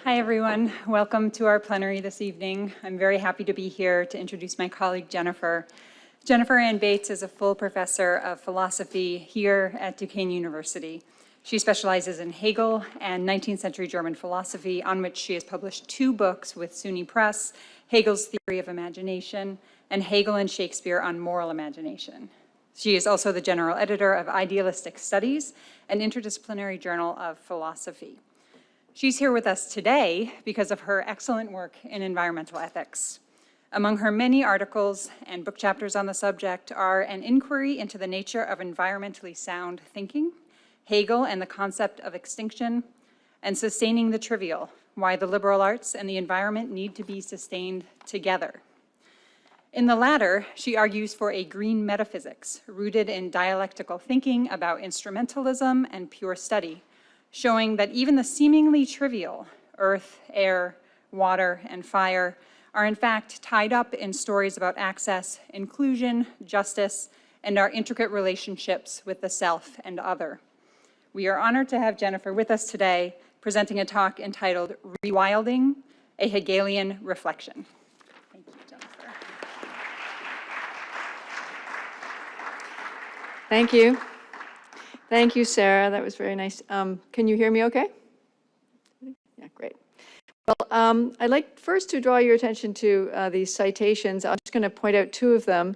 Hi, everyone. Welcome to our plenary this evening. I'm very happy to be here to introduce my colleague, Jennifer. Jennifer Ann Bates is a full professor of philosophy here at Duquesne University. She specializes in Hegel and 19th century German philosophy, on which she has published 2 books with SUNY Press, Hegel's Theory of Imagination and Hegel and Shakespeare on Moral Imagination. She is also the general editor of Idealistic Studies, an interdisciplinary journal of philosophy. She's here with us today because of her excellent work in environmental ethics. Among her many articles and book chapters on the subject are an inquiry into the nature of environmentally sound thinking, Hegel and the concept of extinction, and sustaining the trivial, why the liberal arts and the environment need to be sustained together. In the latter, she argues for a green metaphysics rooted in dialectical thinking about instrumentalism and pure study, showing that even the seemingly trivial, earth, air, water, and fire, are in fact tied up in stories about access, inclusion, justice, and our intricate relationships with the self and other. We are honored to have Jennifer with us today, presenting a talk entitled Rewilding, a Hegelian Reflection. Thank you, Jennifer. Thank you. Thank you, Sarah. That was very nice. Can you hear me okay? Yeah, great. Well, I'd like first to draw your attention to these citations. I'm just going to point out 2 of them.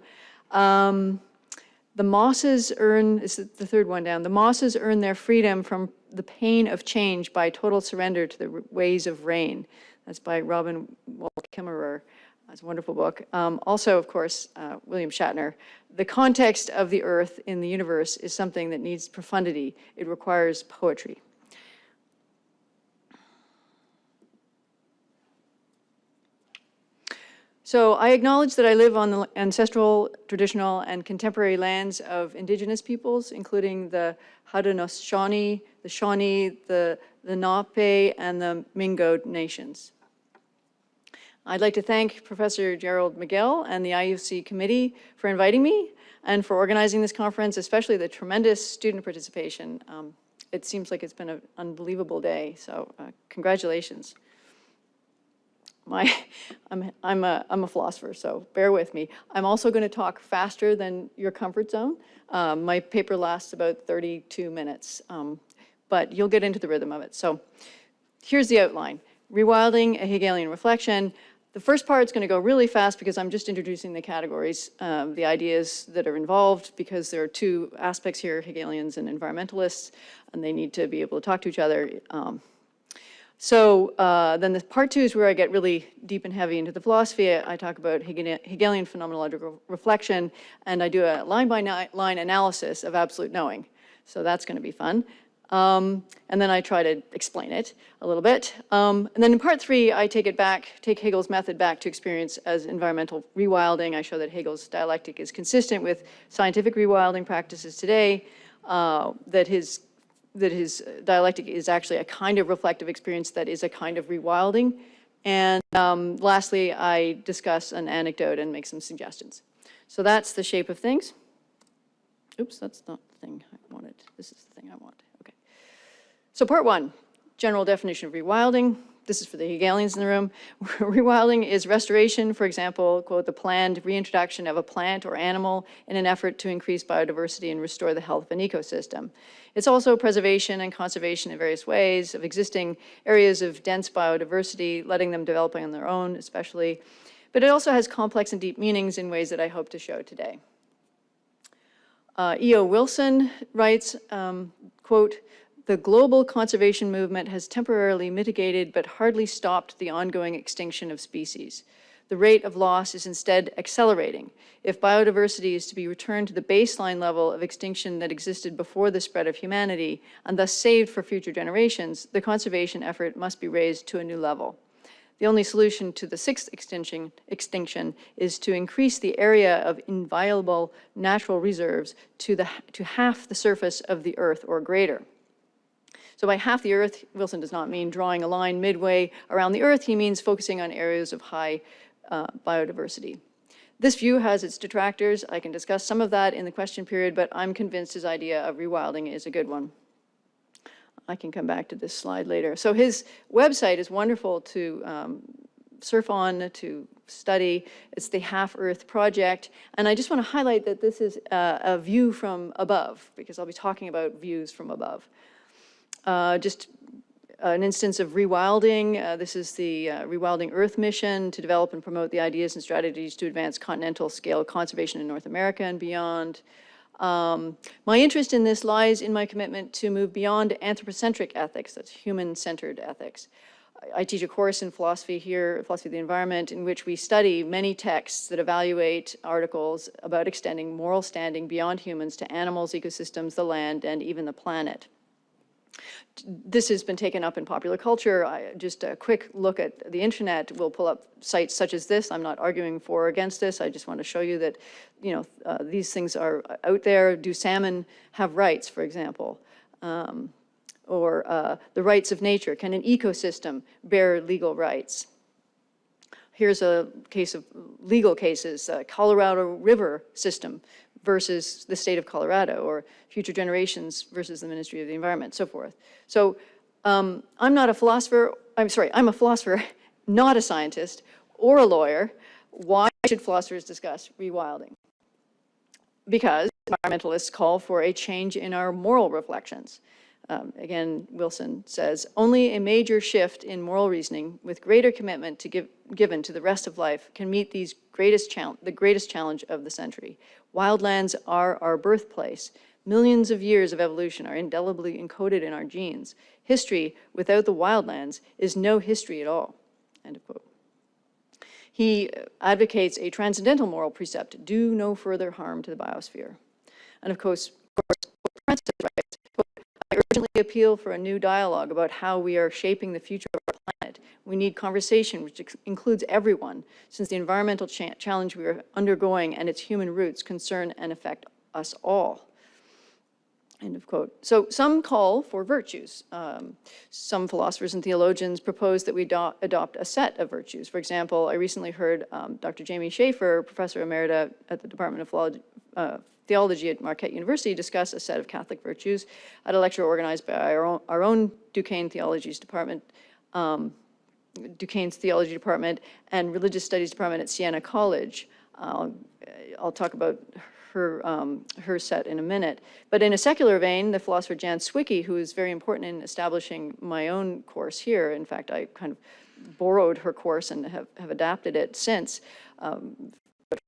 The mosses earn, this is the 3rd one down, the mosses earn their freedom from the pain of change by total surrender to the ways of rain. That's by Robin Wall Kimmerer. It's a wonderful book. Also, of course, William Shatner. The context of the earth in the universe is something that needs profundity. It requires poetry. So I acknowledge that I live on the ancestral, traditional, and contemporary lands of indigenous peoples, including the Haudenosaunee, the Shawnee, the Nape, and the Mingo nations. I'd like to thank Professor Gerald McGill and the IUC committee for inviting me and for organizing this conference, especially the tremendous student participation. It seems like it's been an unbelievable day, so congratulations. I'm a philosopher, so bear with me. I'm also going to talk faster than your comfort zone. My paper lasts about 32 minutes, but you'll get into the rhythm of it. So here's the outline. Rewilding, a Hegelian reflection. The first part's going to go really fast because I'm just introducing the categories, the ideas that are involved, because there are 2 aspects here, Hegelians and environmentalists, and they need to be able to talk to each other. Then the part 2 is where I get really deep and heavy into the philosophy. I talk about Hegelian phenomenological reflection, and I do a line-by-line analysis of absolute knowing. So that's going to be fun. And then I try to explain it a little bit. And then in part 3, I take Hegel's method back to experience as environmental rewilding. I show that Hegel's dialectic is consistent with scientific rewilding practices today, that his dialectic is actually a kind of reflective experience that is a kind of rewilding. And lastly, I discuss an anecdote and make some suggestions. So that's the shape of things. Oops, that's not the thing I wanted. This is the thing I want. Okay. So part 1, general definition of rewilding. This is for the Hegelians in the room. Rewilding is restoration, for example, quote, the planned reintroduction of a plant or animal in an effort to increase biodiversity and restore the health of an ecosystem. It's also preservation and conservation in various ways of existing areas of dense biodiversity, letting them develop on their own, especially. But it also has complex and deep meanings in ways that I hope to show today. E.O. Wilson writes, quote, the global conservation movement has temporarily mitigated but hardly stopped the ongoing extinction of species. The rate of loss is instead accelerating. If biodiversity is to be returned to the baseline level of extinction that existed before the spread of humanity, and thus saved for future generations, the conservation effort must be raised to a new level. The only solution to the 6th extinction is to increase the area of inviolable natural reserves to half the surface of the Earth or greater. So by half the Earth, Wilson does not mean drawing a line midway around the Earth. He means focusing on areas of high biodiversity. This view has its detractors. I can discuss some of that in the question period, but I'm convinced his idea of rewilding is a good one. I can come back to this slide later. So his website is wonderful to surf on, to study. It's the Half Earth Project. And I just want to highlight that this is a view from above, because I'll be talking about views from above. Just an instance of rewilding. This is the Rewilding Earth mission to develop and promote the ideas and strategies to advance continental scale conservation in North America and beyond. My interest in this lies in my commitment to move beyond anthropocentric ethics, that's human-centered ethics. I teach a course in philosophy here, Philosophy of the Environment, in which we study many texts that evaluate articles about extending moral standing beyond humans to animals, ecosystems, the land, and even the planet. This has been taken up in popular culture. Just a quick look at the internet will pull up sites such as this. I'm not arguing for or against this. I just want to show you that, these things are out there. Do salmon have rights, for example? Or the rights of nature. Can an ecosystem bear legal rights? Here's a case of legal cases, Colorado River system versus the state of Colorado, or future generations versus the Ministry of the Environment, so forth. So I'm not a philosopher, I'm a philosopher, not a scientist or a lawyer. Why should philosophers discuss rewilding? Because environmentalists call for a change in our moral reflections. Again, Wilson says, only a major shift in moral reasoning with greater commitment given to the rest of life can meet the greatest challenge of the century. Wildlands are our birthplace. Millions of years of evolution are indelibly encoded in our genes. History without the wildlands is no history at all. End of quote. He advocates a transcendental moral precept, do no further harm to the biosphere. And of course Francis writes, I urgently appeal for a new dialogue about how we are shaping the future of our planet. We need conversation which includes everyone, since the environmental challenge we are undergoing and its human roots concern and affect us all. End of quote. So some call for virtues. Some philosophers and theologians propose that we adopt a set of virtues. For example, I recently heard Dr. Jamie Schaefer, professor emerita at the Department of Theology at Marquette University, discuss a set of Catholic virtues at a lecture organized by our own Duquesne Theology's Department, Duquesne's Theology Department and Religious Studies Department at Siena College. I'll talk about her set in a minute. But in a secular vein, the philosopher Jan Schwicke, who is very important in establishing my own course here, in fact, I kind of borrowed her course and have adapted it since, 20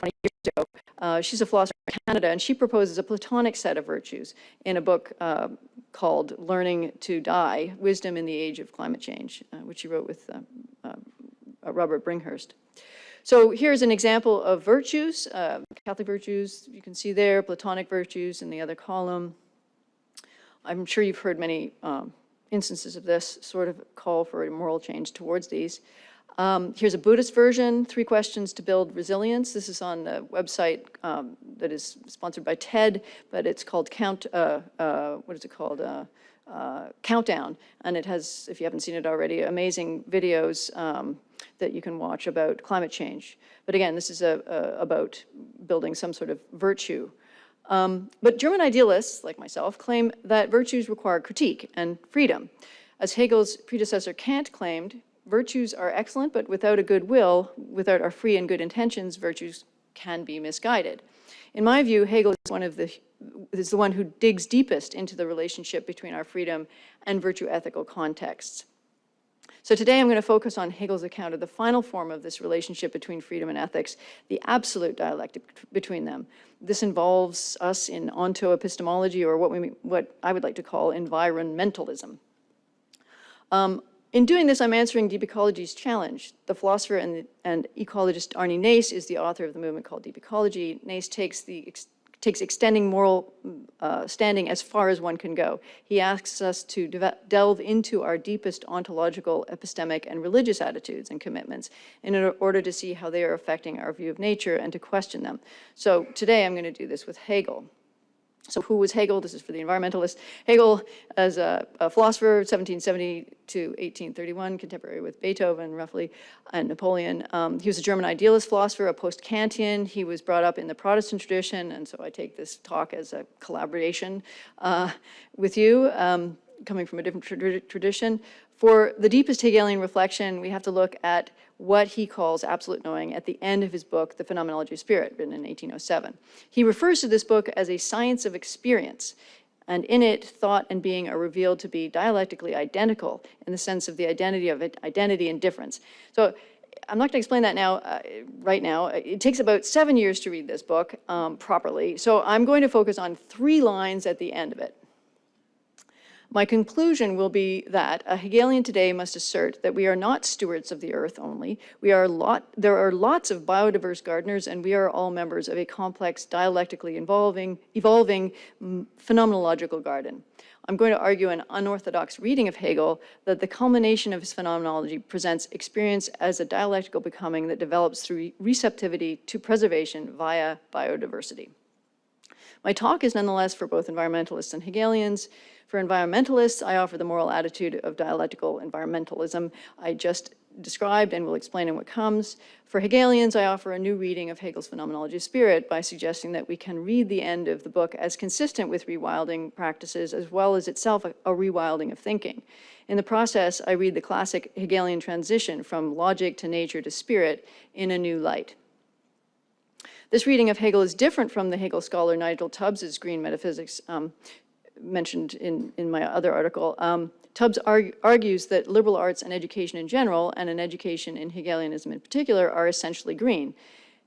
years ago. She's a philosopher in Canada, and she proposes a Platonic set of virtues in a book called Learning to Die, Wisdom in the Age of Climate Change, which she wrote with Robert Bringhurst. So here's an example of virtues, Catholic virtues, you can see there, Platonic virtues in the other column. I'm sure you've heard many instances of this sort of call for a moral change towards these. Here's a Buddhist version, 3 questions to build resilience. This is on the website that is sponsored by TED, but it's called Countdown. And it has, if you haven't seen it already, amazing videos that you can watch about climate change. But again, this is about building some sort of virtue. But German idealists, like myself, claim that virtues require critique and freedom. As Hegel's predecessor Kant claimed, virtues are excellent, but without a good will, without our free and good intentions, virtues can be misguided. In my view, Hegel is the one who digs deepest into the relationship between our freedom and virtue ethical contexts. So today I'm going to focus on Hegel's account of the final form of this relationship between freedom and ethics, the absolute dialectic between them. This involves us in ontoepistemology, or what I would like to call environmentalism. In doing this, I'm answering deep ecology's challenge. The philosopher and ecologist Arne Naess is the author of the movement called Deep Ecology. Naess takes extending moral standing as far as one can go. He asks us to delve into our deepest ontological, epistemic, and religious attitudes and commitments in order to see how they are affecting our view of nature and to question them. So today I'm going to do this with Hegel. So who was Hegel? This is for the environmentalists. Hegel, as a philosopher, 1770 to 1831, contemporary with Beethoven, roughly, and Napoleon. He was a German idealist philosopher, a post-Kantian. He was brought up in the Protestant tradition, and so I take this talk as a collaboration with you. coming from a different tradition. For the deepest Hegelian reflection, we have to look at what he calls absolute knowing at the end of his book, The Phenomenology of Spirit, written in 1807. He refers to this book as a science of experience, and in it, thought and being are revealed to be dialectically identical in the sense of the identity of it, identity and difference. So I'm not going to explain that now, right now. It takes about 7 years to read this book properly, so I'm going to focus on 3 lines at the end of it. My conclusion will be that a Hegelian today must assert that we are not stewards of the earth only. There are lots of biodiverse gardeners, and we are all members of a complex, dialectically evolving phenomenological garden. I'm going to argue an unorthodox reading of Hegel that the culmination of his phenomenology presents experience as a dialectical becoming that develops through receptivity to preservation via biodiversity. My talk is nonetheless for both environmentalists and Hegelians. For environmentalists, I offer the moral attitude of dialectical environmentalism I just described and will explain in what comes. For Hegelians, I offer a new reading of Hegel's Phenomenology of Spirit by suggesting that we can read the end of the book as consistent with rewilding practices as well as itself a rewilding of thinking. In the process, I read the classic Hegelian transition from logic to nature to spirit in a new light. This reading of Hegel is different from the Hegel scholar Nigel Tubbs's Green Metaphysics mentioned in my other article. Tubbs argues that liberal arts and education in general, and an education in Hegelianism in particular, are essentially green.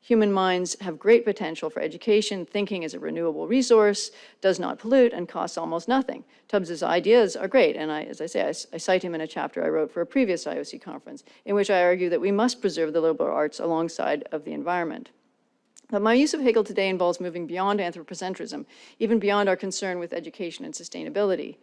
Human minds have great potential for education. Thinking is a renewable resource, does not pollute, and costs almost nothing. Tubbs's ideas are great, and as I say, I cite him in a chapter I wrote for a previous IOC conference, in which I argue that we must preserve the liberal arts alongside of the environment. But my use of Hegel today involves moving beyond anthropocentrism, even beyond our concern with education and sustainability.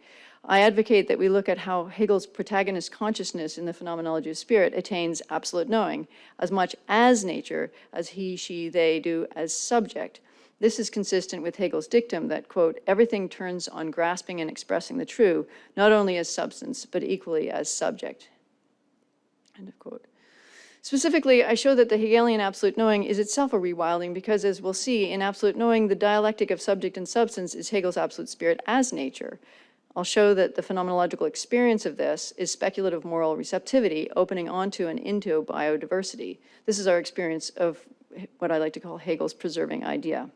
I advocate that we look at how Hegel's protagonist consciousness in the Phenomenology of Spirit attains absolute knowing, as much as nature as he, she, they do as subject. This is consistent with Hegel's dictum that, quote, everything turns on grasping and expressing the true, not only as substance, but equally as subject, end of quote. Specifically, I show that the Hegelian absolute knowing is itself a rewilding because, as we'll see, in absolute knowing, the dialectic of subject and substance is Hegel's absolute spirit as nature. I'll show that the phenomenological experience of this is speculative moral receptivity, opening onto and into biodiversity. This is our experience of what I like to call Hegel's preserving idea.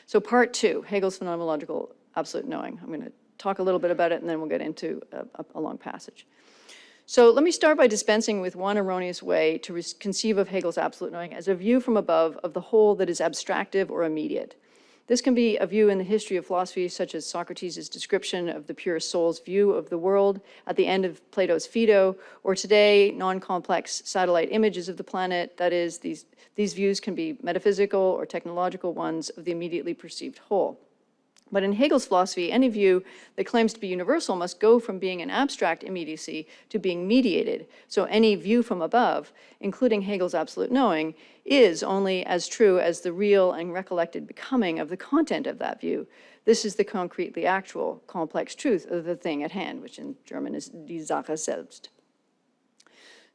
So part 2, Hegel's phenomenological absolute knowing. I'm going to talk a little bit about it, and then we'll get into a long passage. So let me start by dispensing with one erroneous way to conceive of Hegel's absolute knowing as a view from above of the whole that is abstractive or immediate. This can be a view in the history of philosophy, such as Socrates' description of the pure soul's view of the world at the end of Plato's Phaedo, or today, non-complex satellite images of the planet. That is, these views can be metaphysical or technological ones of the immediately perceived whole. But in Hegel's philosophy, any view that claims to be universal must go from being an abstract immediacy to being mediated. So any view from above, including Hegel's absolute knowing, is only as true as the real and recollected becoming of the content of that view. This is the concretely actual, complex truth of the thing at hand, which in German is die Sache selbst.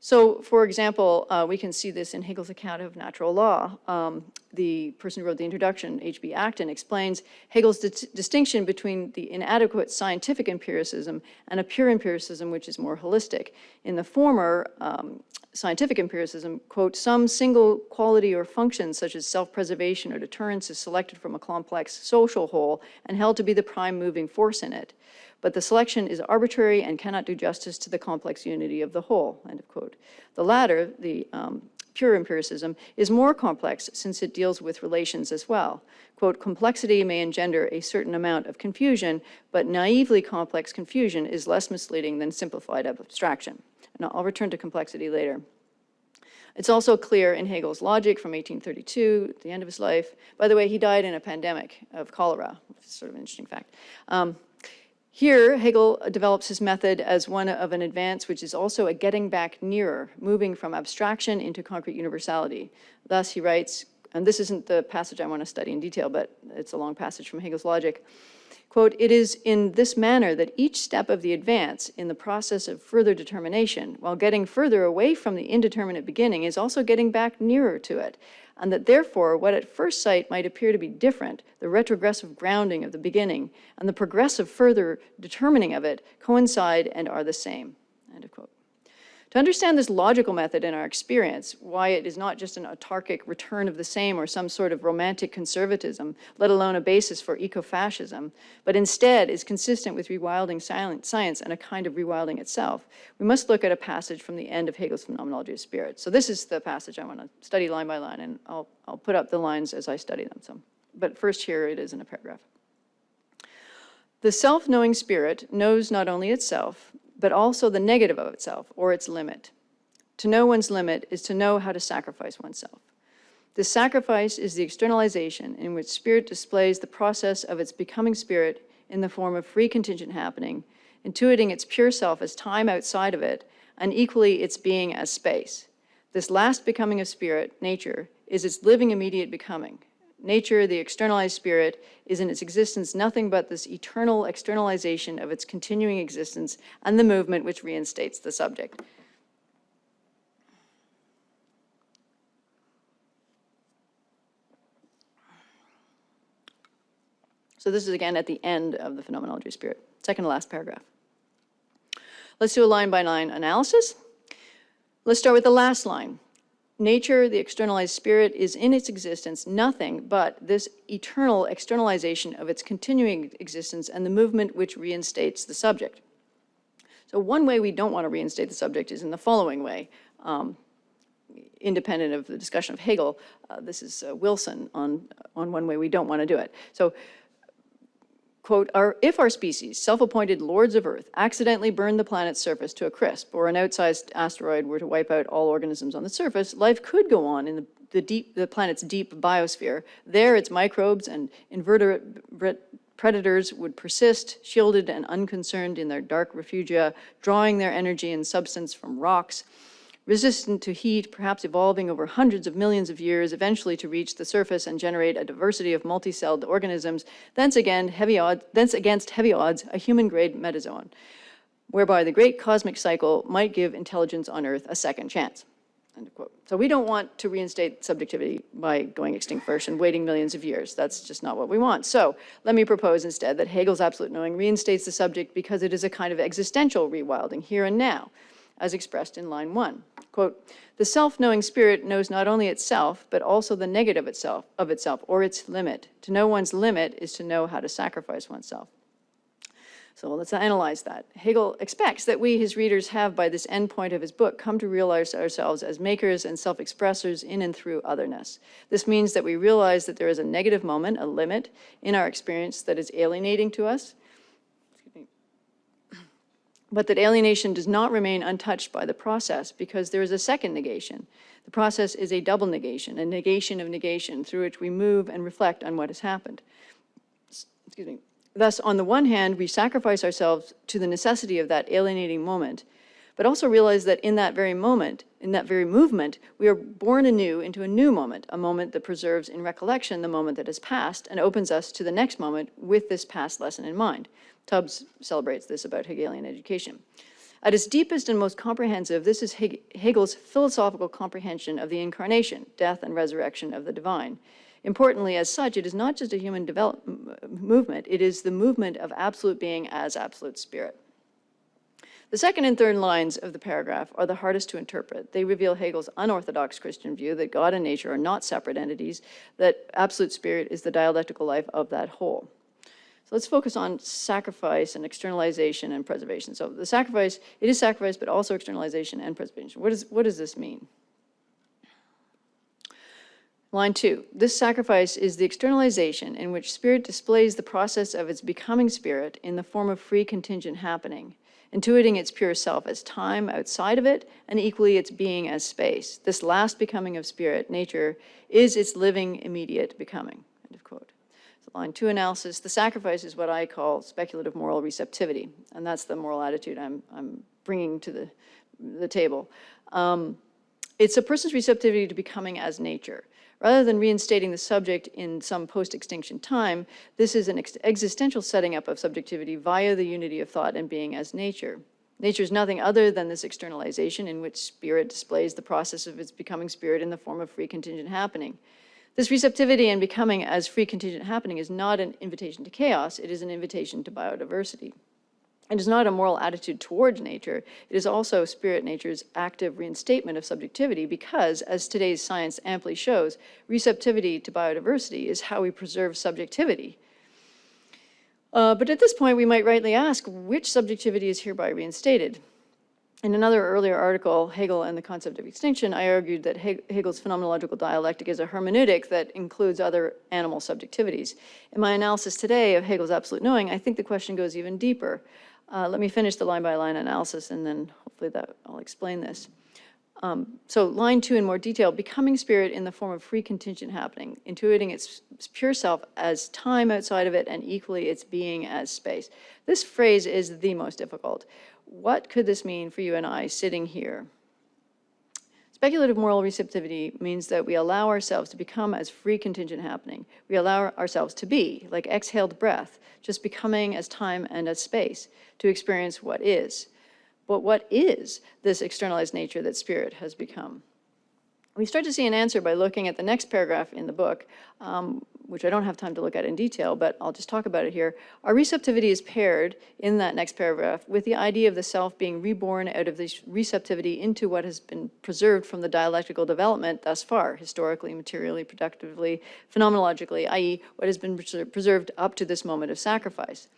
So, for example, we can see this in Hegel's account of natural law. The person who wrote the introduction, H.B. Acton, explains Hegel's distinction between the inadequate scientific empiricism and a pure empiricism, which is more holistic. In the former, scientific empiricism, quote, some single quality or function such as self-preservation or deterrence is selected from a complex social whole and held to be the prime moving force in it. But the selection is arbitrary and cannot do justice to the complex unity of the whole, end of quote. The latter, the pure empiricism, is more complex since it deals with relations as well. Quote, complexity may engender a certain amount of confusion, but naively complex confusion is less misleading than simplified abstraction. And I'll return to complexity later. It's also clear in Hegel's logic from 1832, at the end of his life. By the way, he died in a pandemic of cholera, which is sort of an interesting fact. Here, Hegel develops his method as one of an advance, which is also a getting back nearer, moving from abstraction into concrete universality. Thus, he writes, and this isn't the passage I want to study in detail, but it's a long passage from Hegel's logic, Quote, "It is in this manner that each step of the advance in the process of further determination, while getting further away from the indeterminate beginning, is also getting back nearer to it, and that therefore what at first sight might appear to be different, the retrogressive grounding of the beginning and the progressive further determining of it, coincide and are the same." End of quote. To understand this logical method in our experience, why it is not just an autarkic return of the same or some sort of romantic conservatism, let alone a basis for ecofascism, but instead is consistent with rewilding science and a kind of rewilding itself, we must look at a passage from the end of Hegel's Phenomenology of Spirit. So this is the passage I want to study line by line, and I'll put up the lines as I study them. But first here it is in a paragraph. "The self-knowing spirit knows not only itself, but also the negative of itself, or its limit. To know one's limit is to know how to sacrifice oneself. This sacrifice is the externalization in which spirit displays the process of its becoming spirit in the form of free contingent happening, intuiting its pure self as time outside of it, and equally its being as space. This last becoming of spirit, nature, is its living immediate becoming. Nature, the externalized spirit, is in its existence nothing but this eternal externalization of its continuing existence and the movement which reinstates the subject." So this is again at the end of the Phenomenology of Spirit, second to last paragraph. Let's do a line-by-line analysis. Let's start with the last line. Nature, the externalized spirit, is in its existence nothing but this eternal externalization of its continuing existence and the movement which reinstates the subject. So one way we don't want to reinstate the subject is in the following way. Independent of the discussion of Hegel, this is Wilson on one way we don't want to do it. So, quote, "If our species, self-appointed lords of Earth, accidentally burned the planet's surface to a crisp, or an outsized asteroid were to wipe out all organisms on the surface, life could go on in the planet's deep biosphere. There, its microbes and invertebrate predators would persist, shielded and unconcerned in their dark refugia, drawing their energy and substance from rocks, resistant to heat, perhaps evolving over hundreds of millions of years, eventually to reach the surface and generate a diversity of multi-celled organisms, thence against heavy odds, a human-grade metazoan, whereby the great cosmic cycle might give intelligence on Earth a second chance." End of quote. So we don't want to reinstate subjectivity by going extinct first and waiting millions of years. That's just not what we want. So let me propose instead that Hegel's absolute knowing reinstates the subject because it is a kind of existential rewilding here and now, as expressed in line 1. Quote, "The self-knowing spirit knows not only itself, but also the negative of itself, or its limit. To know one's limit is to know how to sacrifice oneself." So let's analyze that. Hegel expects that we, his readers, have by this end point of his book come to realize ourselves as makers and self-expressors in and through otherness. This means that we realize that there is a negative moment, a limit, in our experience that is alienating to us, but that alienation does not remain untouched by the process because there is a second negation. The process is a double negation, a negation of negation through which we move and reflect on what has happened. Excuse me. Thus, on the one hand, we sacrifice ourselves to the necessity of that alienating moment, but also realize that in that very moment, in that very movement, we are born anew into a new moment, a moment that preserves in recollection the moment that has passed and opens us to the next moment with this past lesson in mind. Tubbs celebrates this about Hegelian education. At its deepest and most comprehensive, this is Hegel's philosophical comprehension of the incarnation, death and resurrection of the divine. Importantly, as such, it is not just a human movement, it is the movement of absolute being as absolute spirit. The second and third lines of the paragraph are the hardest to interpret. They reveal Hegel's unorthodox Christian view that God and nature are not separate entities, that absolute spirit is the dialectical life of that whole. So let's focus on sacrifice and externalization and preservation. So the sacrifice, it is sacrifice, but also externalization and preservation. What does this mean? Line 2, this sacrifice is the externalization in which spirit displays the process of its becoming spirit in the form of free contingent happening, intuiting its pure self as time outside of it, and equally its being as space. This last becoming of spirit, nature, is its living immediate becoming. End of quote. So line 2 analysis, the sacrifice is what I call speculative moral receptivity, and that's the moral attitude I'm bringing to the table. It's a person's receptivity to becoming as nature. Rather than reinstating the subject in some post-extinction time, this is an existential setting up of subjectivity via the unity of thought and being as nature. Nature is nothing other than this externalization in which spirit displays the process of its becoming spirit in the form of free contingent happening. This receptivity and becoming as free contingent happening is not an invitation to chaos, it is an invitation to biodiversity. It is not a moral attitude towards nature, it is also spirit nature's active reinstatement of subjectivity because, as today's science amply shows, receptivity to biodiversity is how we preserve subjectivity. But at this point, we might rightly ask, which subjectivity is hereby reinstated? In another earlier article, Hegel and the Concept of Extinction, I argued that Hegel's phenomenological dialectic is a hermeneutic that includes other animal subjectivities. In my analysis today of Hegel's absolute knowing, I think the question goes even deeper. Let me finish the line-by-line analysis, and then hopefully I'll explain this. So line 2 in more detail, becoming spirit in the form of free contingent happening, intuiting its pure self as time outside of it and equally its being as space. This phrase is the most difficult. What could this mean for you and I sitting here? Speculative moral receptivity means that we allow ourselves to become as free contingent happening. We allow ourselves to be, like exhaled breath, just becoming as time and as space, to experience what is. But what is this externalized nature that spirit has become? We start to see an answer by looking at the next paragraph in the book, which I don't have time to look at in detail, but I'll just talk about it here. Our receptivity is paired in that next paragraph with the idea of the self being reborn out of this receptivity into what has been preserved from the dialectical development thus far, historically, materially, productively, phenomenologically, i.e., what has been preserved up to this moment of sacrifice.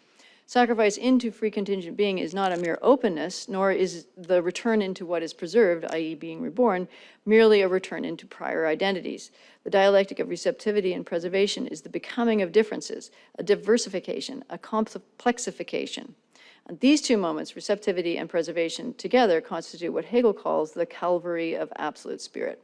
Sacrifice into free contingent being is not a mere openness, nor is the return into what is preserved, i.e. being reborn, merely a return into prior identities. The dialectic of receptivity and preservation is the becoming of differences, a diversification, a complexification. And these two moments, receptivity and preservation, together constitute what Hegel calls the Calvary of absolute spirit.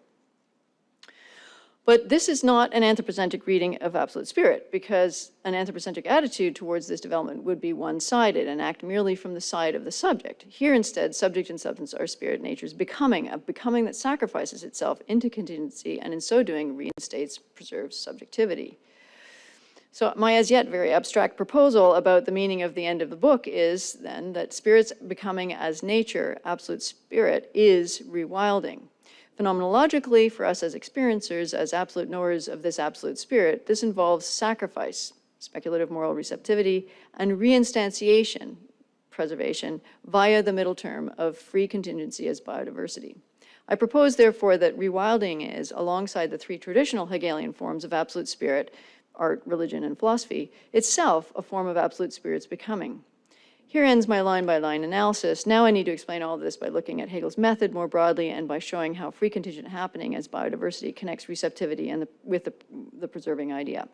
But this is not an anthropocentric reading of absolute spirit, because an anthropocentric attitude towards this development would be one-sided and act merely from the side of the subject. Here instead, subject and substance are spirit nature's becoming, a becoming that sacrifices itself into contingency and in so doing reinstates, preserves subjectivity. So my as yet very abstract proposal about the meaning of the end of the book is then that spirit's becoming as nature, absolute spirit, is rewilding. Phenomenologically, for us as experiencers, as absolute knowers of this absolute spirit, this involves sacrifice, speculative moral receptivity, and reinstantiation, preservation, via the middle term of free contingency as biodiversity. I propose, therefore, that rewilding is, alongside the three traditional Hegelian forms of absolute spirit, art, religion, and philosophy, itself a form of absolute spirit's becoming. Here ends my line-by-line analysis. Now I need to explain all of this by looking at Hegel's method more broadly and by showing how free contingent happening as biodiversity connects receptivity and with the preserving idea.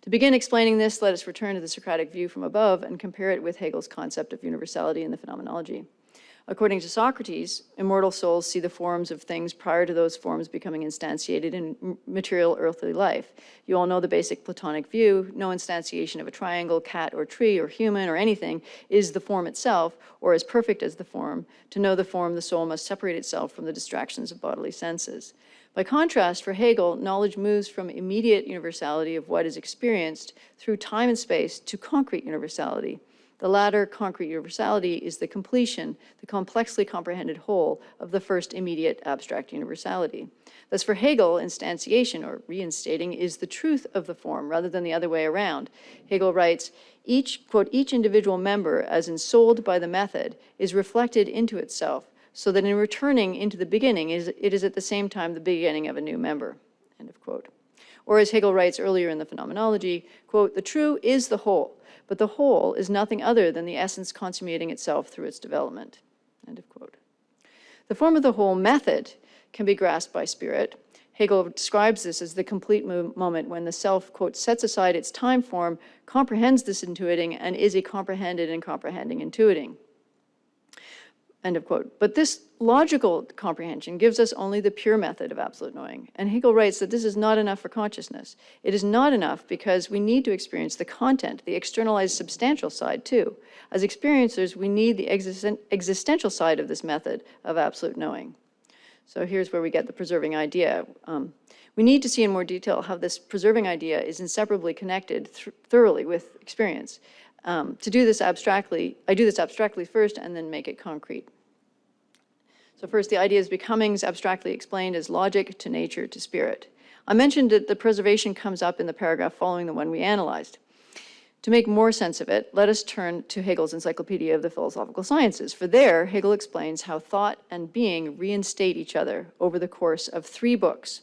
To begin explaining this, let us return to the Socratic view from above and compare it with Hegel's concept of universality in the phenomenology. According to Socrates, immortal souls see the forms of things prior to those forms becoming instantiated in material earthly life. You all know the basic Platonic view. No instantiation of a triangle, cat, or tree, or human, or anything is the form itself, or as perfect as the form. To know the form, the soul must separate itself from the distractions of bodily senses. By contrast, for Hegel, knowledge moves from immediate universality of what is experienced through time and space to concrete universality. The latter, concrete universality, is the completion, the complexly comprehended whole of the first immediate abstract universality. Thus, for Hegel, instantiation, or reinstating, is the truth of the form rather than the other way around. Hegel writes, quote, each individual member, as ensouled by the method, is reflected into itself, so that in returning into the beginning, it is at the same time the beginning of a new member, end of quote. Or as Hegel writes earlier in the Phenomenology, quote, the true is the whole, but the whole is nothing other than the essence consummating itself through its development, end of quote. The form of the whole method can be grasped by spirit. Hegel describes this as the complete moment when the self, quote, sets aside its time form, comprehends this intuiting, and is a comprehended and comprehending intuiting, end of quote. But this logical comprehension gives us only the pure method of absolute knowing. And Hegel writes that this is not enough for consciousness. It is not enough because we need to experience the content, the externalized substantial side too. As experiencers, we need the existential side of this method of absolute knowing. So here's where we get the preserving idea. We need to see in more detail how this preserving idea is inseparably connected thoroughly with experience. To do this abstractly, I do this abstractly first and then make it concrete. So first, the idea's becomings abstractly explained as logic to nature to spirit. I mentioned that the preservation comes up in the paragraph following the one we analyzed. To make more sense of it, let us turn to Hegel's Encyclopedia of the Philosophical Sciences. For there, Hegel explains how thought and being reinstate each other over the course of 3 books.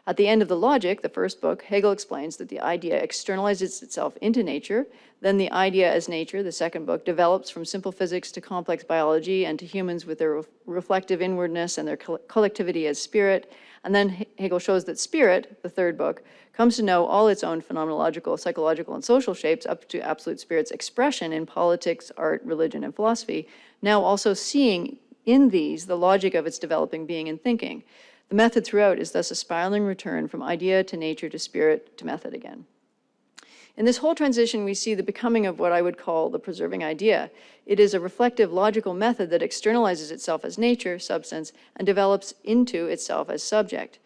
At the end of the Logic, the first book, Hegel explains that the idea externalizes itself into nature. Then the idea as nature, the second book, develops from simple physics to complex biology and to humans with their reflective inwardness and their collectivity as spirit. And then Hegel shows that spirit, the third book, comes to know all its own phenomenological, psychological, and social shapes up to absolute spirit's expression in politics, art, religion, and philosophy, now also seeing in these the logic of its developing being and thinking. The method throughout is thus a spiraling return from idea to nature to spirit to method again. In this whole transition, we see the becoming of what I would call the preserving idea. It is a reflective, logical method that externalizes itself as nature, substance, and develops into itself as subject.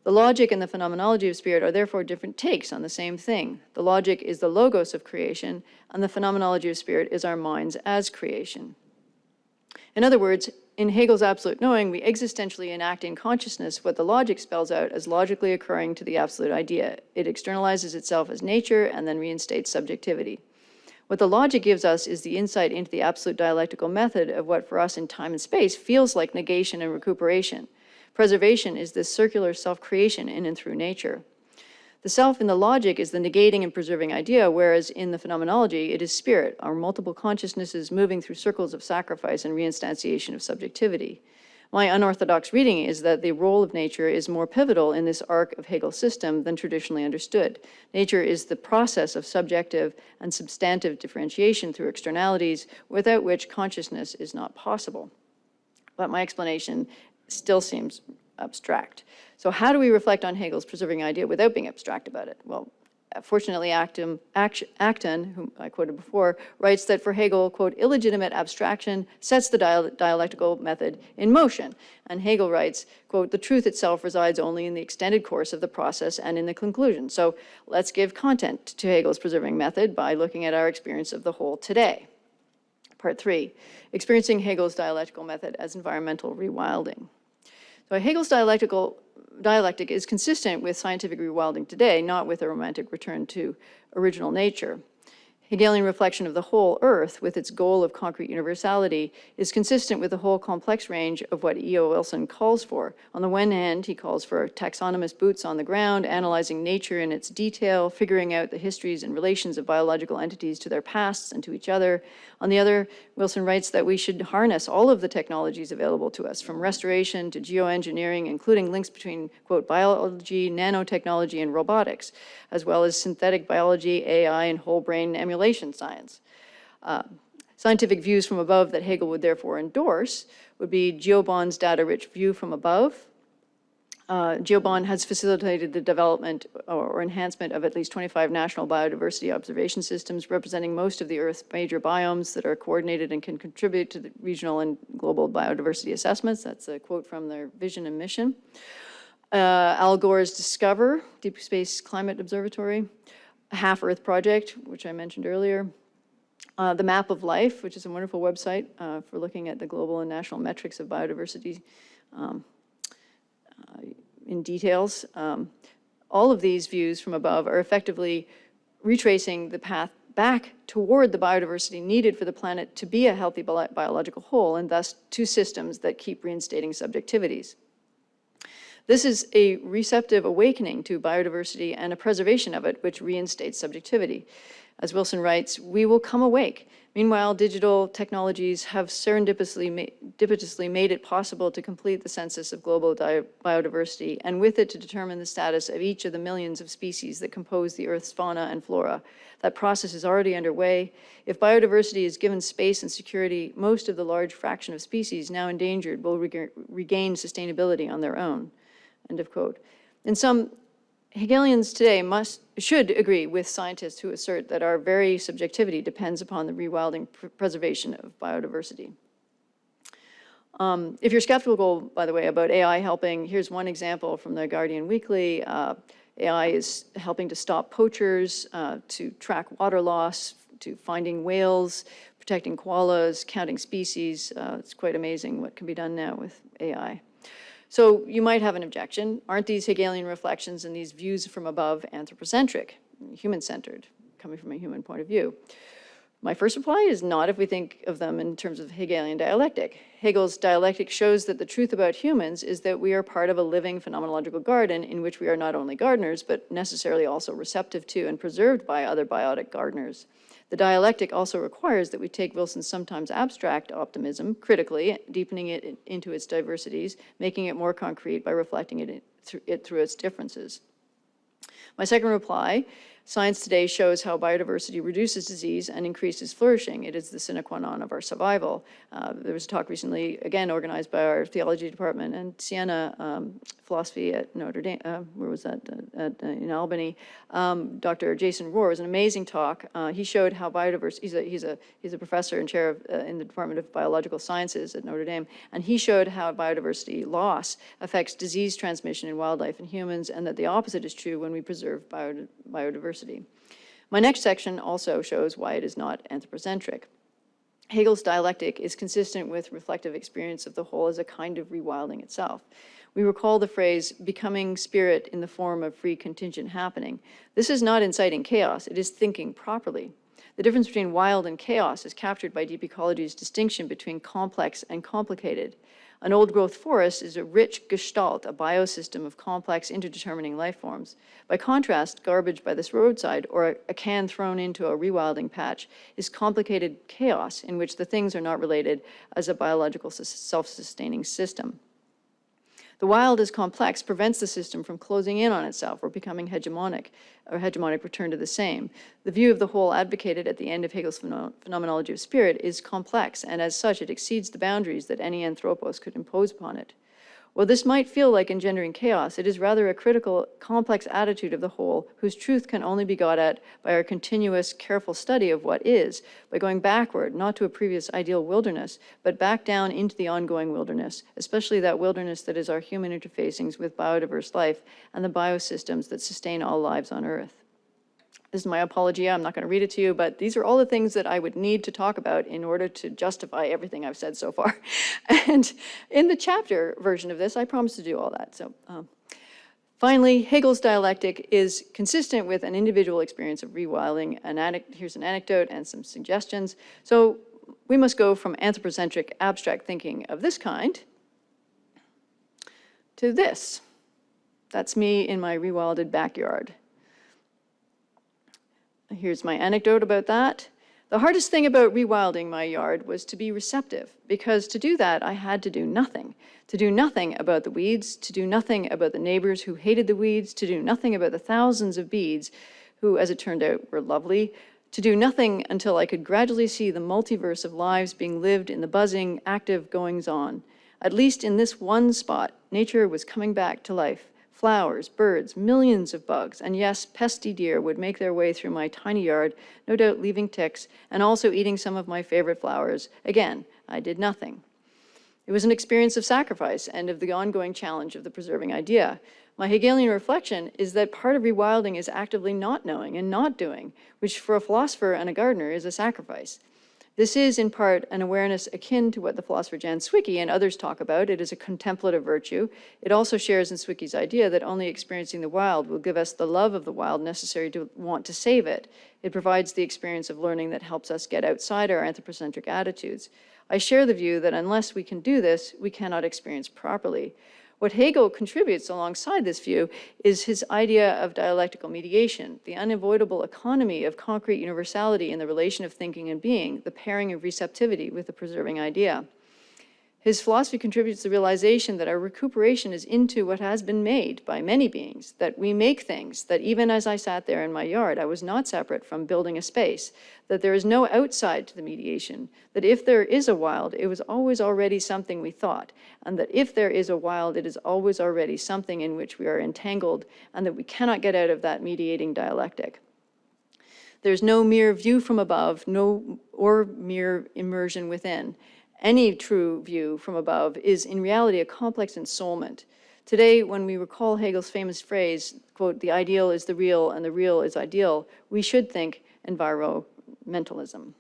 The logic and the phenomenology of spirit are therefore different takes on the same thing. The logic is the logos of creation, and the phenomenology of spirit is our minds as creation. In other words, in Hegel's absolute knowing, we existentially enact in consciousness what the logic spells out as logically occurring to the absolute idea. It externalizes itself as nature and then reinstates subjectivity. What the logic gives us is the insight into the absolute dialectical method of what for us in time and space feels like negation and recuperation. Preservation is this circular self-creation in and through nature. The self in the logic is the negating and preserving idea, whereas in the phenomenology, it is spirit, our multiple consciousnesses moving through circles of sacrifice and reinstantiation of subjectivity. My unorthodox reading is that the role of nature is more pivotal in this arc of Hegel's system than traditionally understood. Nature is the process of subjective and substantive differentiation through externalities, without which consciousness is not possible. But my explanation still seems abstract. So how do we reflect on Hegel's preserving idea without being abstract about it? Well, fortunately, Acton, whom I quoted before, writes that for Hegel, quote, illegitimate abstraction sets the dialectical method in motion. And Hegel writes, quote, the truth itself resides only in the extended course of the process and in the conclusion. So let's give content to Hegel's preserving method by looking at our experience of the whole today. Part 3, experiencing Hegel's dialectical method as environmental rewilding. So Hegel's dialectic is consistent with scientific rewilding today, not with a romantic return to original nature. Hegelian reflection of the whole Earth, with its goal of concrete universality, is consistent with the whole complex range of what E.O. Wilson calls for. On the one hand, he calls for taxonomist boots on the ground, analyzing nature in its detail, figuring out the histories and relations of biological entities to their pasts and to each other. On the other, Wilson writes that we should harness all of the technologies available to us, from restoration to geoengineering, including links between, quote, biology, nanotechnology, and robotics, as well as synthetic biology, AI, and whole brain emulation science. Scientific views from above that Hegel would therefore endorse would be GeoBond's data-rich view from above. GeoBond has facilitated the development or enhancement of at least 25 national biodiversity observation systems representing most of the Earth's major biomes that are coordinated and can contribute to the regional and global biodiversity assessments. That's a quote from their vision and mission. Al Gore's Discover, Deep Space Climate Observatory, Half Earth Project, which I mentioned earlier, The Map of Life, which is a wonderful website for looking at the global and national metrics of biodiversity in details. All of these views from above are effectively retracing the path back toward the biodiversity needed for the planet to be a healthy biological whole, and thus to systems that keep reinstating subjectivities. This is a receptive awakening to biodiversity and a preservation of it, which reinstates subjectivity. As Wilson writes, we will come awake. Meanwhile, digital technologies have serendipitously made it possible to complete the census of global biodiversity, and with it to determine the status of each of the millions of species that compose the Earth's fauna and flora. That process is already underway. If biodiversity is given space and security, most of the large fraction of species now endangered will regain sustainability on their own. End of quote. In some, Hegelians today should agree with scientists who assert that our very subjectivity depends upon the rewilding preservation of biodiversity. If you're skeptical, by the way, about AI helping, here's one example from the Guardian Weekly. AI is helping to stop poachers, to track water loss, to finding whales, protecting koalas, counting species. It's quite amazing what can be done now with AI. So you might have an objection. Aren't these Hegelian reflections and these views from above anthropocentric, human-centered, coming from a human point of view? My first reply is not if we think of them in terms of Hegelian dialectic. Hegel's dialectic shows that the truth about humans is that we are part of a living phenomenological garden in which we are not only gardeners, but necessarily also receptive to and preserved by other biotic gardeners. The dialectic also requires that we take Wilson's sometimes abstract optimism critically, deepening it into its diversities, making it more concrete by reflecting it through its differences. My second reply, science today shows how biodiversity reduces disease and increases flourishing. It is the sine qua non of our survival. There was a talk recently, again, organized by our theology department and Siena philosophy at Notre Dame, where was that, in Albany. Dr. Jason Rohr was an amazing talk. He showed how biodiversity, he's a professor and chair of, in the Department of Biological Sciences at Notre Dame, and he showed how biodiversity loss affects disease transmission in wildlife and humans, and that the opposite is true when we preserve biodiversity. My next section also shows why it is not anthropocentric. Hegel's dialectic is consistent with reflective experience of the whole as a kind of rewilding itself. We recall the phrase, becoming spirit in the form of free contingent happening. This is not inciting chaos, it is thinking properly. The difference between wild and chaos is captured by deep ecology's distinction between complex and complicated. An old-growth forest is a rich gestalt, a biosystem of complex interdetermining life forms. By contrast, garbage by this roadside or a can thrown into a rewilding patch is complicated chaos in which the things are not related as a biological self-sustaining system. The wild as complex prevents the system from closing in on itself or becoming hegemonic, or hegemonic return to the same. The view of the whole advocated at the end of Hegel's phenomenology of spirit is complex, and as such it exceeds the boundaries that any anthropos could impose upon it. While this might feel like engendering chaos, it is rather a critical, complex attitude of the whole whose truth can only be got at by our continuous, careful study of what is, by going backward, not to a previous ideal wilderness, but back down into the ongoing wilderness, especially that wilderness that is our human interfacings with biodiverse life and the biosystems that sustain all lives on Earth. This is my apologia, I'm not going to read it to you, but these are all the things that I would need to talk about in order to justify everything I've said so far. And in the chapter version of this, I promise to do all that. So finally, Hegel's dialectic is consistent with an individual experience of rewilding. Here's an anecdote and some suggestions. So we must go from anthropocentric abstract thinking of this kind to this. That's me in my rewilded backyard. Here's my anecdote about that. The hardest thing about rewilding my yard was to be receptive, because to do that, I had to do nothing. To do nothing about the weeds, to do nothing about the neighbors who hated the weeds, to do nothing about the thousands of bees who, as it turned out, were lovely, to do nothing until I could gradually see the multiverse of lives being lived in the buzzing, active goings-on. At least in this one spot, nature was coming back to life. Flowers, birds, millions of bugs, and yes, pesky deer would make their way through my tiny yard, no doubt leaving ticks, and also eating some of my favorite flowers. Again, I did nothing. It was an experience of sacrifice and of the ongoing challenge of the preserving idea. My Hegelian reflection is that part of rewilding is actively not knowing and not doing, which for a philosopher and a gardener is a sacrifice. This is, in part, an awareness akin to what the philosopher Jan Schwicke and others talk about. It is a contemplative virtue. It also shares in Schwicke's idea that only experiencing the wild will give us the love of the wild necessary to want to save it. It provides the experience of learning that helps us get outside our anthropocentric attitudes. I share the view that unless we can do this, we cannot experience properly. What Hegel contributes alongside this view is his idea of dialectical mediation, the unavoidable economy of concrete universality in the relation of thinking and being, the pairing of receptivity with the preserving idea. His philosophy contributes the realization that our recuperation is into what has been made by many beings, that we make things, that even as I sat there in my yard, I was not separate from building a space, that there is no outside to the mediation, that if there is a wild, it was always already something we thought, and that if there is a wild, it is always already something in which we are entangled, and that we cannot get out of that mediating dialectic. There's no mere view from above, or mere immersion within. Any true view from above is in reality a complex ensoulment. Today, when we recall Hegel's famous phrase, quote, "the ideal is the real and the real is ideal," we should think environmentalism.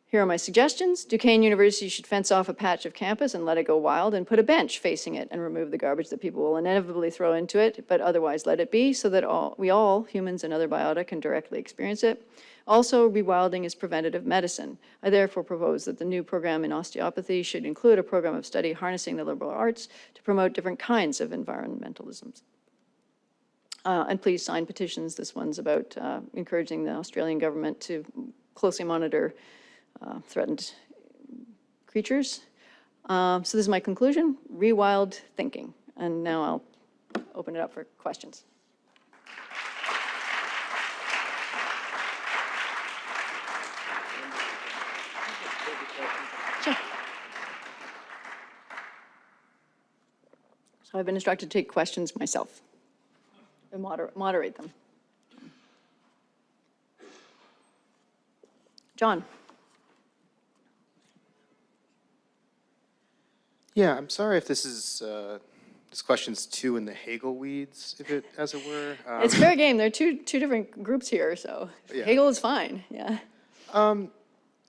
Here are my suggestions. Duquesne University should fence off a patch of campus and let it go wild and put a bench facing it and remove the garbage that people will inevitably throw into it, but otherwise let it be so that we all, humans and other biota, can directly experience it. Also, rewilding is preventative medicine. I therefore propose that the new program in osteopathy should include a program of study harnessing the liberal arts to promote different kinds of environmentalisms. And please sign petitions. This one's about encouraging the Australian government to closely monitor threatened creatures. So this is my conclusion, rewild thinking. And now I'll open it up for questions. Sure. So I've been instructed to take questions myself and moderate them. John. Yeah, I'm sorry if this is this question's too in the Hegel weeds, as it were. It's fair game. There are two different groups here, so yeah. Hegel is fine. Yeah.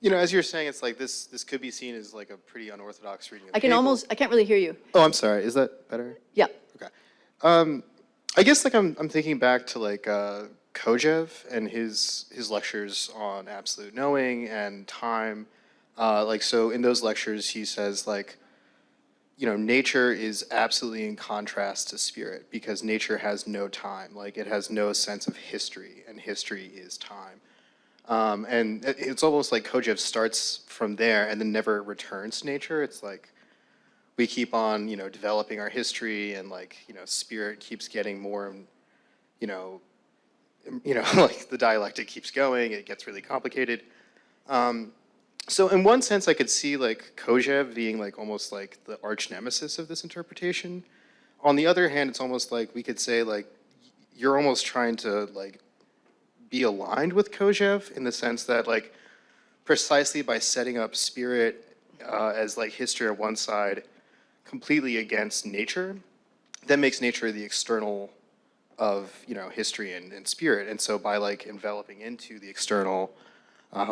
You know, as you're saying, it's like this could be seen as like a pretty unorthodox reading of I can't really hear you. Oh, I'm sorry. Is that better? Yeah. Okay. I guess like I'm thinking back to like Kojev and his lectures on absolute knowing and time. Like so in those lectures he says like, you know, nature is absolutely in contrast to spirit because nature has no time. Like it has no sense of history, and history is time. And it's almost like Kojev starts from there and then never returns to nature. It's like we keep on, you know, developing our history, and like, you know, spirit keeps getting more, you know, like the dialectic keeps going. It gets really complicated. So in one sense, I could see like Kojev being like almost like the arch nemesis of this interpretation. On the other hand, it's almost like we could say like you're almost trying to like be aligned with Kojev in the sense that like precisely by setting up spirit as like history on one side, completely against nature, that makes nature the external of, you know, history and spirit. And so by like enveloping into the external,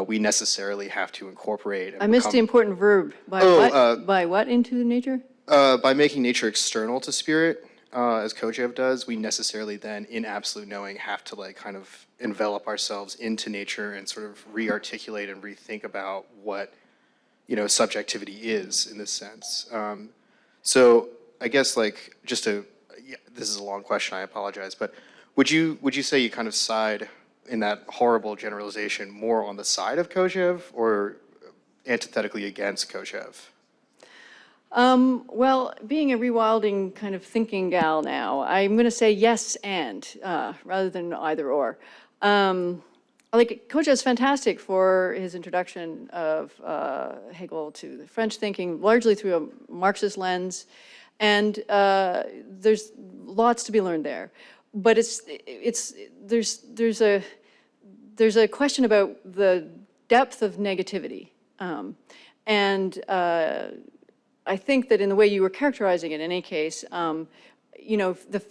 we necessarily have to incorporate. And I missed the important verb. By what into nature? By making nature external to spirit, as Kojev does, we necessarily then, in absolute knowing, have to like kind of envelop ourselves into nature and sort of re-articulate and rethink about what, you know, subjectivity is in this sense. So I guess like just to, yeah, this is a long question, I apologize, but would you say you kind of side in that horrible generalization more on the side of Kojev or antithetically against Kojev? Well, being a rewilding kind of thinking gal now, I'm going to say yes and rather than either or. Like Kojev's fantastic for his introduction of Hegel to the French thinking, largely through a Marxist lens, and there's lots to be learned there. But there's a question about the depth of negativity, and I think that in the way you were characterizing it, in any case, you know, the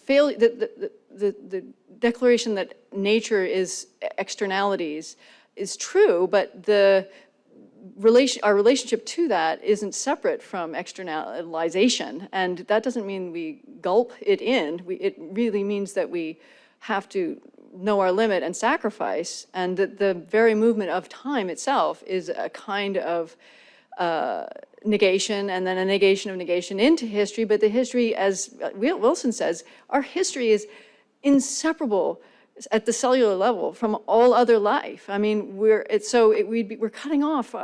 declaration that nature is externalities is true, but our relationship to that isn't separate from externalization, and that doesn't mean we gulp it in. It really means that we have to know our limit and sacrifice, and that the very movement of time itself is a kind of negation, and then a negation of negation into history. But the history, as Wilson says, our history is inseparable at the cellular level from all other life. I mean, we're cutting off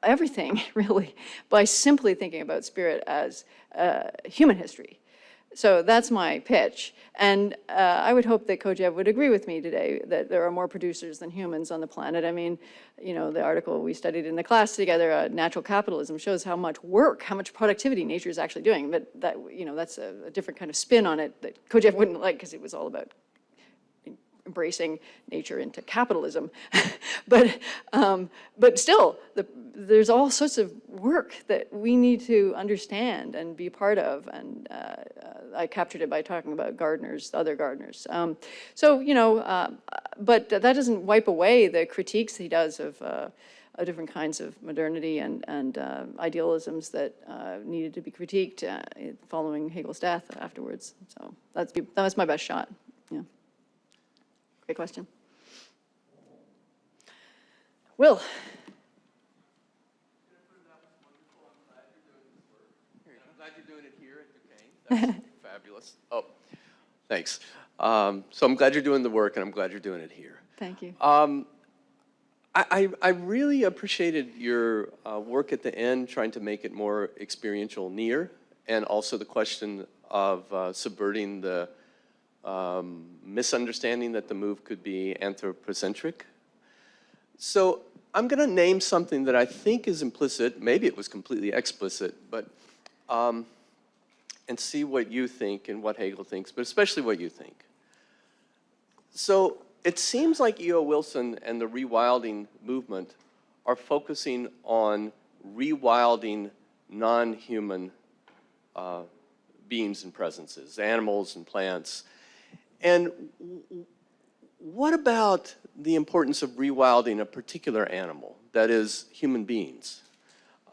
everything really by simply thinking about spirit as human history. So that's my pitch. And I would hope that Kojev would agree with me today that there are more producers than humans on the planet. I mean, you know, the article we studied in the class together, Natural Capitalism, shows how much work, how much productivity nature is actually doing. But that, you know, that's a different kind of spin on it that Kojev wouldn't like, because it was all about embracing nature into capitalism. But still, there's all sorts of work that we need to understand and be part of. And I captured it by talking about gardeners, other gardeners. So, you know, but that doesn't wipe away the critiques he does of different kinds of modernity and idealisms that needed to be critiqued following Hegel's death afterwards. So that was my best shot. Yeah. Great question. Will. I'm glad you're doing it here at Duquesne. That's fabulous. Oh, thanks. So I'm glad you're doing the work, and I'm glad you're doing it here. Thank you. I really appreciated your work at the end, trying to make it more experiential near, and also the question of subverting the misunderstanding that the move could be anthropocentric. So I'm going to name something that I think is implicit, maybe it was completely explicit, but and see what you think and what Hegel thinks, but especially what you think. So it seems like E.O. Wilson and the rewilding movement are focusing on rewilding non-human beings and presences, animals and plants. And what about the importance of rewilding a particular animal, that is, human beings?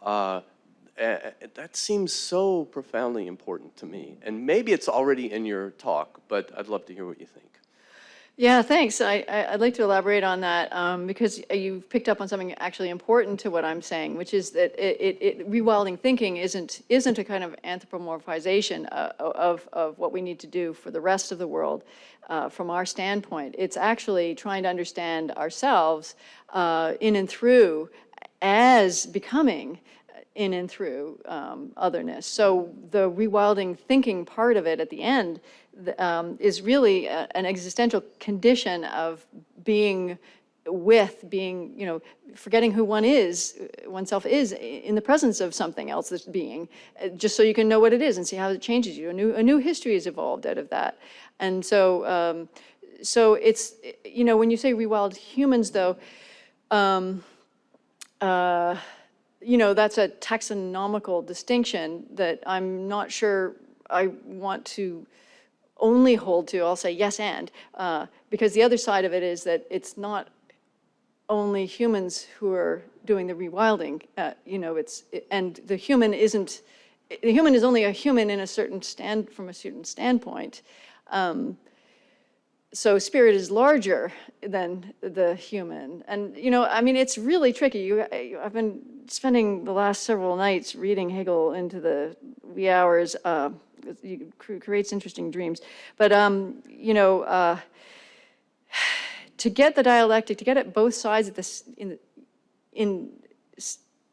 That seems so profoundly important to me. And maybe it's already in your talk, but I'd love to hear what you think. Yeah, thanks. I'd like to elaborate on that because you've picked up on something actually important to what I'm saying, which is that rewilding thinking isn't a kind of anthropomorphization of what we need to do for the rest of the world from our standpoint. It's actually trying to understand ourselves in and through as becoming in and through otherness. So the rewilding thinking part of it at the end is really an existential condition of being with, being, you know, forgetting who oneself is in the presence of something else that's being, just so you can know what it is and see how it changes you. A new history is evolved out of that. And so, so it's, you know, when you say rewild humans, though, you know, that's a taxonomical distinction that I'm not sure I want to only hold to. I'll say yes and, because the other side of it is that it's not only humans who are doing the rewilding, you know, and the human is only a human in a certain from a certain standpoint. So spirit is larger than the human. And, you know, I mean, it's really tricky. I've been spending the last several nights reading Hegel into the wee hours. It creates interesting dreams. But, you know, to get the dialectic, to get at both sides of this in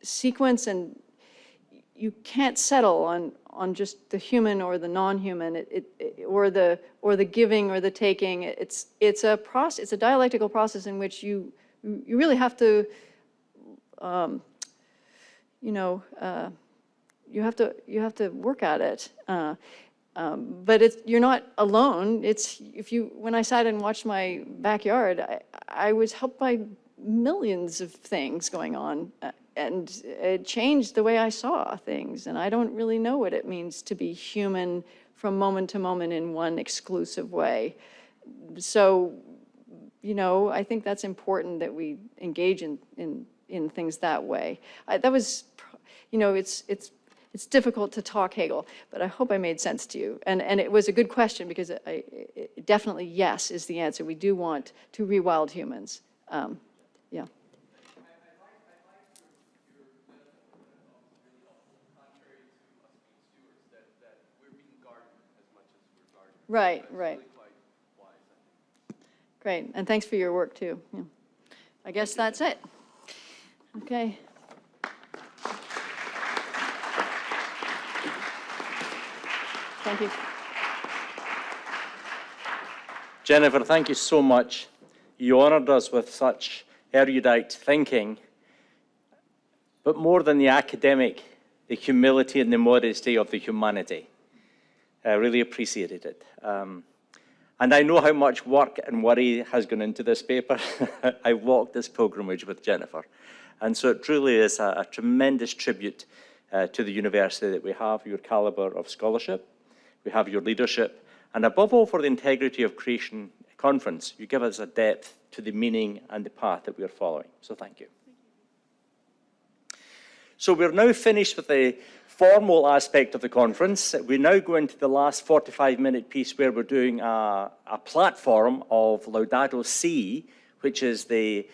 sequence, and you can't settle on just the human or the non-human, or the giving or the taking. It's a process. It's a dialectical process in which you really have to, you know, you have to work at it. But you're not alone. When I sat and watched my backyard, I was helped by millions of things going on, and it changed the way I saw things. And I don't really know what it means to be human from moment to moment in one exclusive way. So, you know, I think that's important that we engage in things that way. That was, you know, it's difficult to talk Hegel, but I hope I made sense to you. And it was a good question, because definitely yes is the answer. We do want to rewild humans. Yeah. Right, right. Great, and thanks for your work too. Yeah. I guess that's it. Okay. Thank you. Jennifer, thank you so much. You honored us with such erudite thinking, but more than the academic, the humility and the modesty of the humanity. I really appreciated it. And I know how much work and worry has gone into this paper. I walked this pilgrimage with Jennifer. And so it truly is a tremendous tribute to the university that we have your caliber of scholarship, we have your leadership, and above all, for the integrity of Creation Conference, you give us a depth to the meaning and the path that we are following. So thank you. So we're now finished with the formal aspect of the conference. We now go into the last 45-minute piece where we're doing a platform of Laudato Si, which is the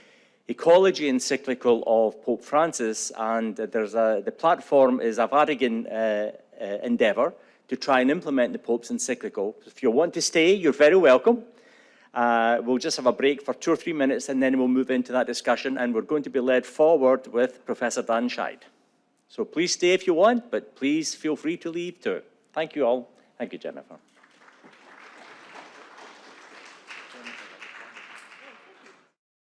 ecology encyclical of Pope Francis, and the platform is a Vatican endeavor to try and implement the Pope's encyclical. If you want to stay, you're very welcome. We'll just have a break for 2 or 3 minutes, and then we'll move into that discussion, and we're going to be led forward with Professor Dan Scheid. So please stay if you want, but please feel free to leave too. Thank you all. Thank you, Jennifer.